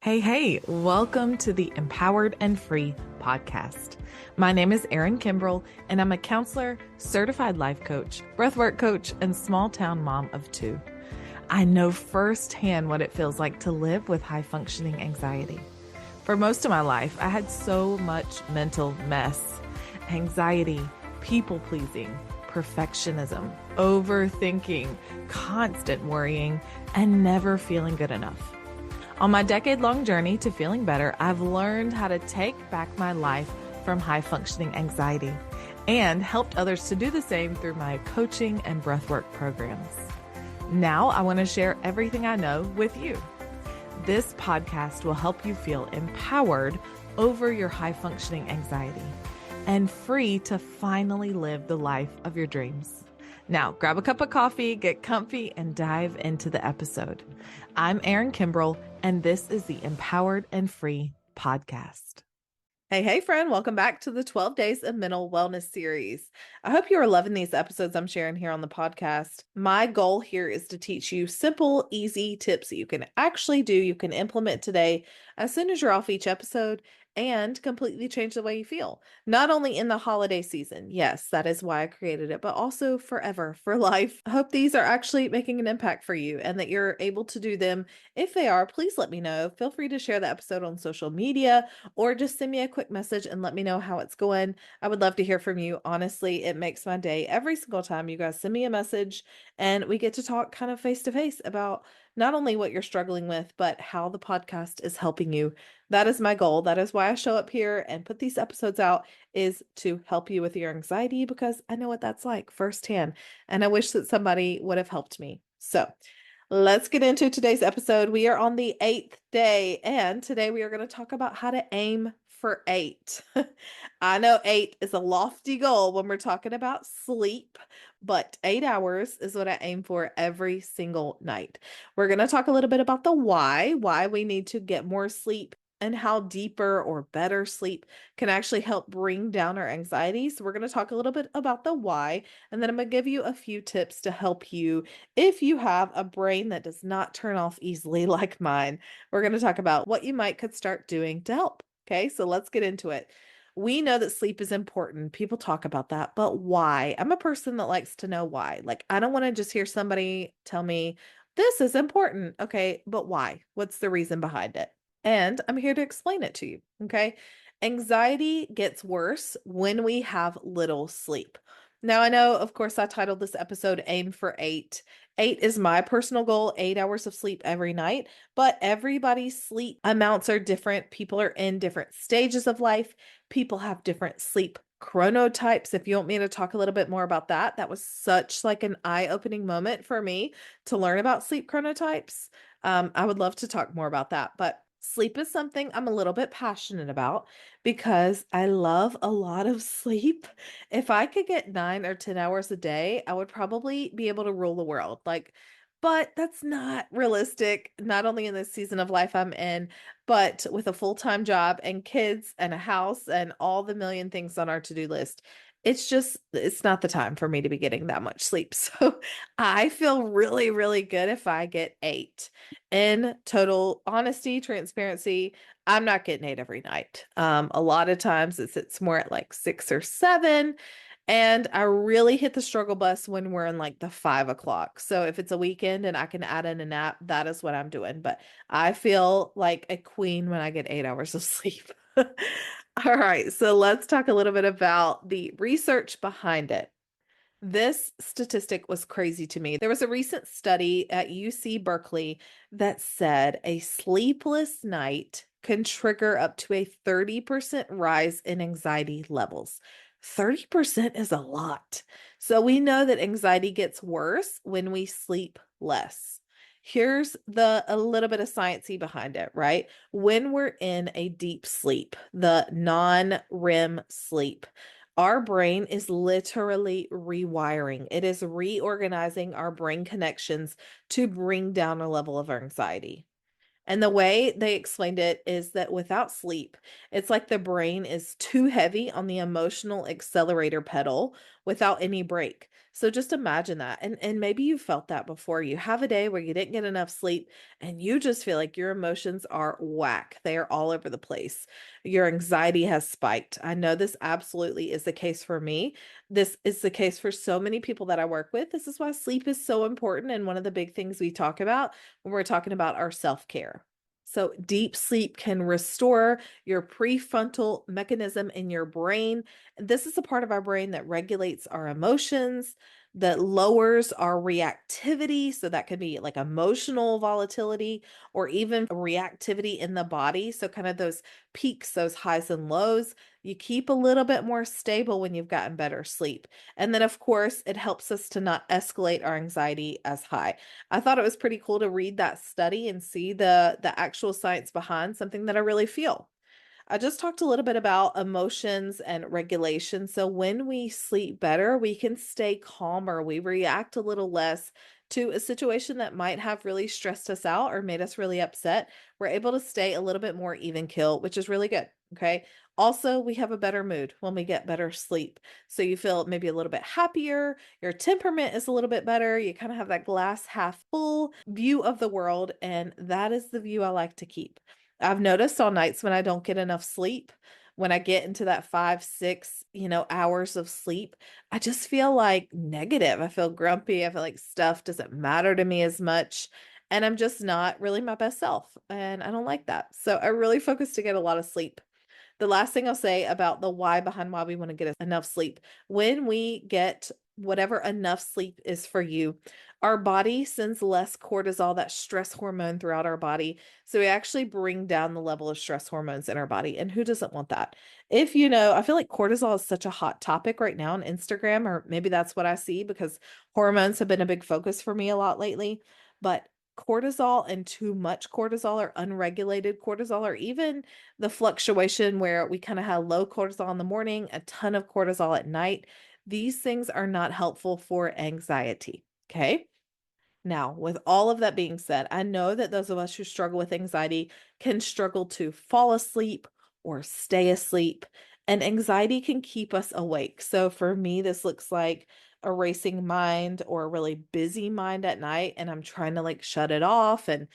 Hey, welcome to the Empowered and Free podcast. My name is Erin Kimbrell, and I'm a counselor, certified life coach, breathwork coach, and small town mom of two. I know firsthand what it feels like to live with high functioning anxiety. For most of my life, I had so much mental mess, anxiety, people pleasing, perfectionism, overthinking, constant worrying, and never feeling good enough. On my decade-long journey to feeling better, I've learned how to take back my life from high-functioning anxiety and helped others to do the same through my coaching and breathwork programs. Now I want to share everything I know with you. This podcast will help you feel empowered over your high-functioning anxiety and free to finally live the life of your dreams. Now, grab a cup of coffee, get comfy, and dive into the episode. I'm Erin Kimbrell, and this is the Empowered and Free podcast. Hey, friend. Welcome back to the 12 Days of Mental Wellness series. I hope you are loving these episodes I'm sharing here on the podcast. My goal here is to teach you simple, easy tips that you can actually do, you can implement today as soon as you're off each episode, and completely change the way you feel. Not only in the holiday season, yes, that is why I created it, but also forever, for life. I hope these are actually making an impact for you and that you're able to do them. If they are, please let me know. Feel free to share the episode on social media or just send me a quick message and let me know how it's going. I would love to hear from you. Honestly, it makes my day every single time you guys send me a message and we get to talk kind of face to face about not only what you're struggling with, but how the podcast is helping you. That is my goal. That is why I show up here and put these episodes out, is to help you with your anxiety, because I know what that's like firsthand. And I wish that somebody would have helped me. So let's get into today's episode. We are on the 8th day, and today we are going to talk about how to aim for 8. I know 8 is a lofty goal when we're talking about sleep, but 8 hours is what I aim for every single night. We're going to talk a little bit about the why we need to get more sleep, and how deeper or better sleep can actually help bring down our anxiety. So we're going to talk a little bit about the why, and then I'm going to give you a few tips to help you if you have a brain that does not turn off easily like mine. We're going to talk about what you could start doing to help. Okay, so let's get into it. We know that sleep is important. People talk about that, but why? I'm a person that likes to know why. Like, I don't want to just hear somebody tell me this is important. Okay, but why? What's the reason behind it? And I'm here to explain it to you. Okay. Anxiety gets worse when we have little sleep. Now, I know, of course, I titled this episode Aim for 8. 8 is my personal goal, 8 hours of sleep every night, but everybody's sleep amounts are different. People are in different stages of life. People have different sleep chronotypes. If you want me to talk a little bit more about that, that was such like an eye-opening moment for me to learn about sleep chronotypes. I would love to talk more about that, but sleep is something I'm a little bit passionate about because I love a lot of sleep. If I could get 9 or 10 hours a day, I would probably be able to rule the world. But that's not realistic, not only in this season of life I'm in, but with a full-time job and kids and a house and all the million things on our to-do list. It's not the time for me to be getting that much sleep. So I feel really, really good if I get 8. In total honesty, transparency, I'm not getting 8 every night. A lot of times it's more at like 6 or 7. And I really hit the struggle bus when we're in like the 5 o'clock. So if it's a weekend and I can add in a nap, that is what I'm doing. But I feel like a queen when I get 8 hours of sleep. All right, so let's talk a little bit about the research behind it. This statistic was crazy to me. There was a recent study at UC Berkeley that said a sleepless night can trigger up to a 30% rise in anxiety levels. 30% is a lot. So we know that anxiety gets worse when we sleep less. Here's a little bit of sciencey behind it, right? When we're in a deep sleep, the non-REM sleep, our brain is literally rewiring. It is reorganizing our brain connections to bring down a level of anxiety. And the way they explained it is that without sleep, it's like the brain is too heavy on the emotional accelerator pedal without any break. So just imagine that. And maybe you felt that before. You have a day where you didn't get enough sleep and you just feel like your emotions are whack. They are all over the place. Your anxiety has spiked. I know this absolutely is the case for me. This is the case for so many people that I work with. This is why sleep is so important and one of the big things we talk about when we're talking about our self-care. So deep sleep can restore your prefrontal mechanism in your brain. This is a part of our brain that regulates our emotions, that lowers our reactivity. So that could be like emotional volatility or even reactivity in the body. So kind of those peaks, those highs and lows, you keep a little bit more stable when you've gotten better sleep. And then of course, it helps us to not escalate our anxiety as high. I thought it was pretty cool to read that study and see the actual science behind something that I really feel. I just talked a little bit about emotions and regulation. So when we sleep better, we can stay calmer. We react a little less to a situation that might have really stressed us out or made us really upset. We're able to stay a little bit more even keel, which is really good. Okay. Also, we have a better mood when we get better sleep. So you feel maybe a little bit happier. Your temperament is a little bit better. You kind of have that glass half full view of the world. And that is the view I like to keep. I've noticed on nights when I don't get enough sleep, when I get into that 5, 6, hours of sleep, I just feel like negative. I feel grumpy. I feel like stuff doesn't matter to me as much. And I'm just not really my best self. And I don't like that. So I really focus to get a lot of sleep. The last thing I'll say about the why behind why we want to get enough sleep. When we get whatever enough sleep is for you, our body sends less cortisol, that stress hormone, throughout our body. So we actually bring down the level of stress hormones in our body. And who doesn't want that? If you know, I feel like cortisol is such a hot topic right now on Instagram, or maybe that's what I see because hormones have been a big focus for me a lot lately. But cortisol and too much cortisol or unregulated cortisol, or even the fluctuation where we kind of have low cortisol in the morning, a ton of cortisol at night. These things are not helpful for anxiety. Okay. Now, with all of that being said, I know that those of us who struggle with anxiety can struggle to fall asleep or stay asleep, and anxiety can keep us awake. So for me, this looks like a racing mind or a really busy mind at night, and I'm trying to like shut it off and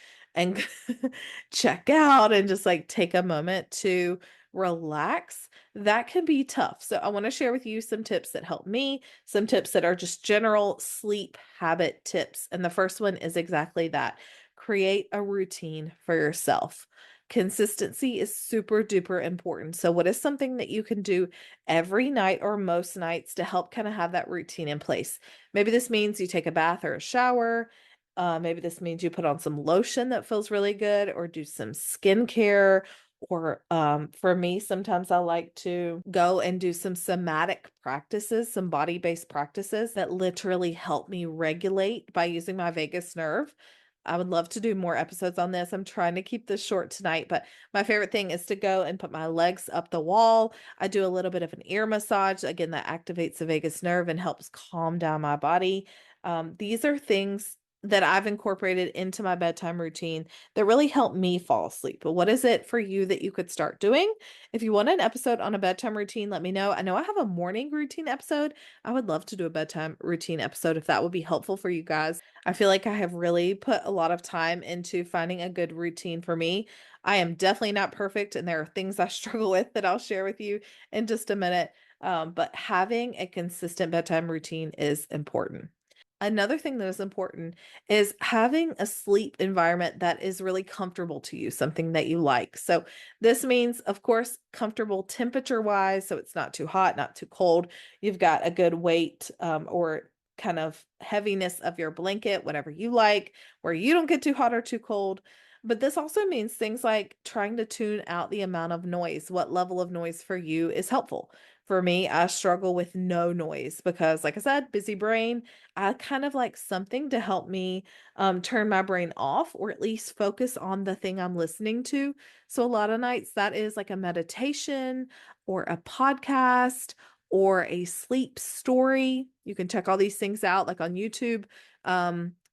check out and just like take a moment to relax. That can be tough. So I want to share with you some tips that help me, some tips that are just general sleep habit tips. And the first one is exactly that. Create a routine for yourself. Consistency is super duper important. So, what is something that you can do every night or most nights to help kind of have that routine in place? Maybe this means you take a bath or a shower. Maybe this means you put on some lotion that feels really good, or do some skincare, or for me, sometimes I like to go and do some somatic practices, some body-based practices that literally help me regulate by using my vagus nerve. I would love to do more episodes on this. I'm trying to keep this short tonight, but my favorite thing is to go and put my legs up the wall. I do a little bit of an ear massage. Again, that activates the vagus nerve and helps calm down my body. These are things that I've incorporated into my bedtime routine that really help me fall asleep. But what is it for you that you could start doing? If you want an episode on a bedtime routine, let me know. I know I have a morning routine episode. I would love to do a bedtime routine episode if that would be helpful for you guys. I feel like I have really put a lot of time into finding a good routine for me. I am definitely not perfect, and there are things I struggle with that I'll share with you in just a minute. But having a consistent bedtime routine is important. Another thing that is important is having a sleep environment that is really comfortable to you, something that you like. So, this means, of course, comfortable temperature wise. So, it's not too hot, not too cold. You've got a good weight or kind of heaviness of your blanket, whatever you like, where you don't get too hot or too cold. But this also means things like trying to tune out the amount of noise. What level of noise for you is helpful? For me, I struggle with no noise because, like I said, busy brain. I kind of like something to help me turn my brain off, or at least focus on the thing I'm listening to. So a lot of nights that is like a meditation or a podcast or a sleep story. You can check all these things out like on YouTube.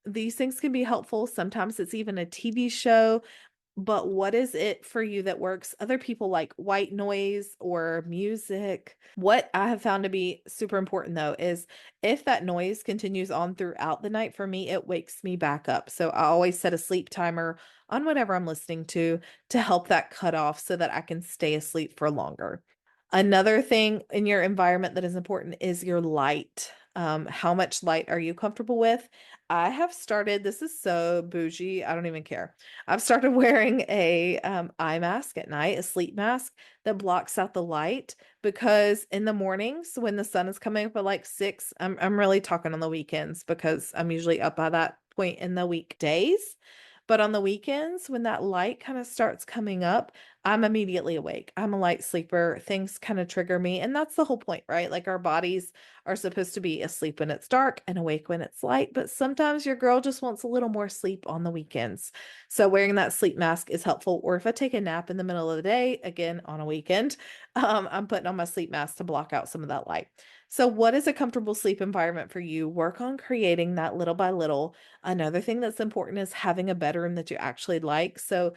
These things can be helpful. Sometimes it's even a TV show. but what is it for you that works? Other people like white noise or music. What I have found to be super important though is if that noise continues on throughout the night, for me, it wakes me back up. So I always set a sleep timer on whatever I'm listening to help that cut off so that I can stay asleep for longer. Another thing in your environment that is important is your light. How much light are you comfortable with? I have started, this is so bougie, I don't even care. I've started wearing a eye mask at night, a sleep mask that blocks out the light because in the mornings when the sun is coming up at like 6, I'm really talking on the weekends because I'm usually up by that point in the weekdays. But on the weekends, when that light kind of starts coming up, I'm immediately awake. I'm a light sleeper. Things kind of trigger me. And that's the whole point, right? Like our bodies are supposed to be asleep when it's dark and awake when it's light. But sometimes your girl just wants a little more sleep on the weekends. So wearing that sleep mask is helpful. Or if I take a nap in the middle of the day, again, on a weekend, I'm putting on my sleep mask to block out some of that light. So, what is a comfortable sleep environment for you? Work on creating that little by little. Another thing that's important is having a bedroom that you actually like. So,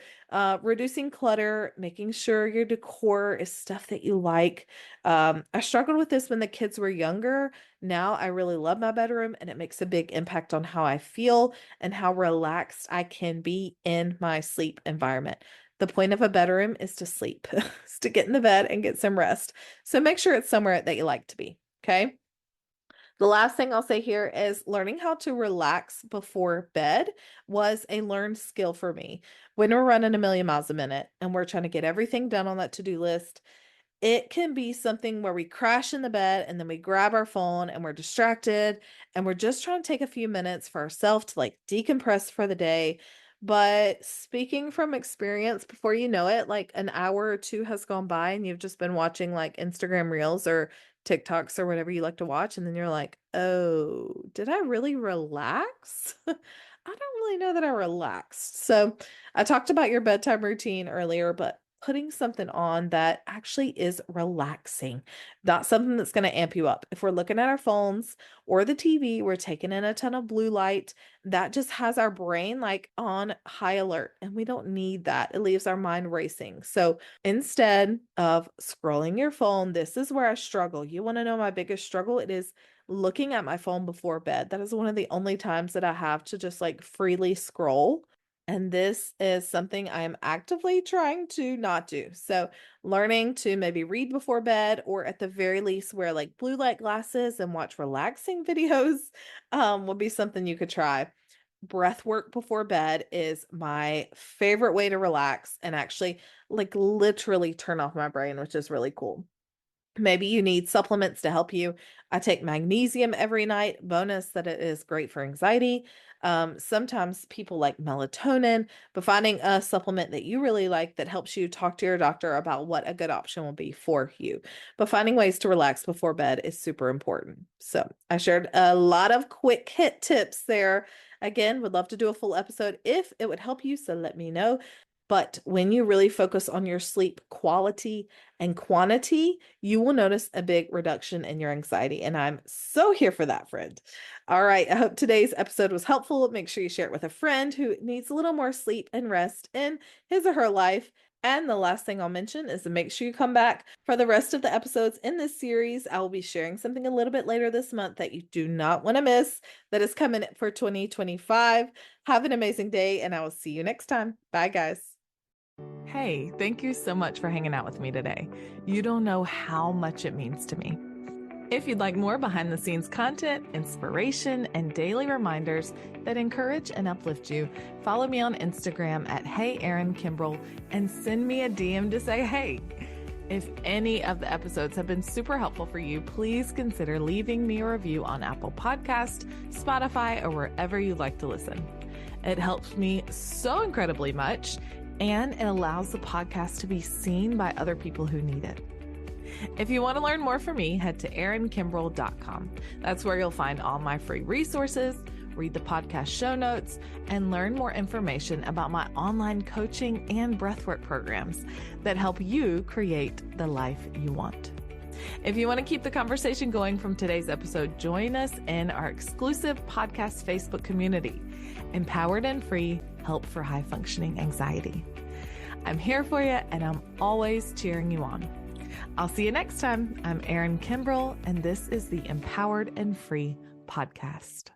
reducing clutter, making sure your decor is stuff that you like. I struggled with this when the kids were younger. Now I really love my bedroom, and it makes a big impact on how I feel and how relaxed I can be in my sleep environment. The point of a bedroom is to sleep, is to get in the bed and get some rest. So make sure it's somewhere that you like to be. Okay. The last thing I'll say here is learning how to relax before bed was a learned skill for me. When we're running a million miles a minute and we're trying to get everything done on that to-do list, it can be something where we crash in the bed and then we grab our phone and we're distracted and we're just trying to take a few minutes for ourselves to like decompress for the day. But speaking from experience, before you know it, like an hour or two has gone by and you've just been watching like Instagram Reels or TikToks or whatever you like to watch. And then you're like, oh, did I really relax? I don't really know that I relaxed. So I talked about your bedtime routine earlier, but putting something on that actually is relaxing, not something that's going to amp you up. If we're looking at our phones or the TV, we're taking in a ton of blue light. That just has our brain like on high alert, and we don't need that. It leaves our mind racing. So instead of scrolling your phone, this is where I struggle. You want to know my biggest struggle? It is looking at my phone before bed. That is one of the only times that I have to just like freely scroll. And this is something I am actively trying to not do. So, learning to maybe read before bed, or at the very least, wear like blue light glasses and watch relaxing videos, would be something you could try. Breath work before bed is my favorite way to relax and actually, like, literally turn off my brain, which is really cool. Maybe you need supplements to help you. I take magnesium every night. Bonus that it is great for anxiety. Sometimes people like melatonin, but finding a supplement that you really like that helps you talk to your doctor about what a good option will be for you. But finding ways to relax before bed is super important. So I shared a lot of quick hit tips there. Again, would love to do a full episode if it would help you. So let me know. But when you really focus on your sleep quality and quantity, you will notice a big reduction in your anxiety. And I'm so here for that, friend. All right. I hope today's episode was helpful. Make sure you share it with a friend who needs a little more sleep and rest in his or her life. And the last thing I'll mention is to make sure you come back for the rest of the episodes in this series. I will be sharing something a little bit later this month that you do not want to miss that is coming for 2025. Have an amazing day, and I will see you next time. Bye, guys. Hey, thank you so much for hanging out with me today. You don't know how much it means to me. If you'd like more behind the scenes content, inspiration, and daily reminders that encourage and uplift you, follow me on Instagram at HeyErinKimbrel and send me a DM to say hey. If any of the episodes have been super helpful for you, please consider leaving me a review on Apple Podcast, Spotify, or wherever you like to listen. It helps me so incredibly much, and it allows the podcast to be seen by other people who need it. If you want to learn more from me, head to erinkimbrel.com. That's where you'll find all my free resources, read the podcast show notes, and learn more information about my online coaching and breathwork programs that help you create the life you want. If you want to keep the conversation going from today's episode, join us in our exclusive podcast Facebook community, Empowered and Free Help for High Functioning Anxiety. I'm here for you, and I'm always cheering you on. I'll see you next time. I'm Erin Kimbrell, and this is the Empowered and Free podcast.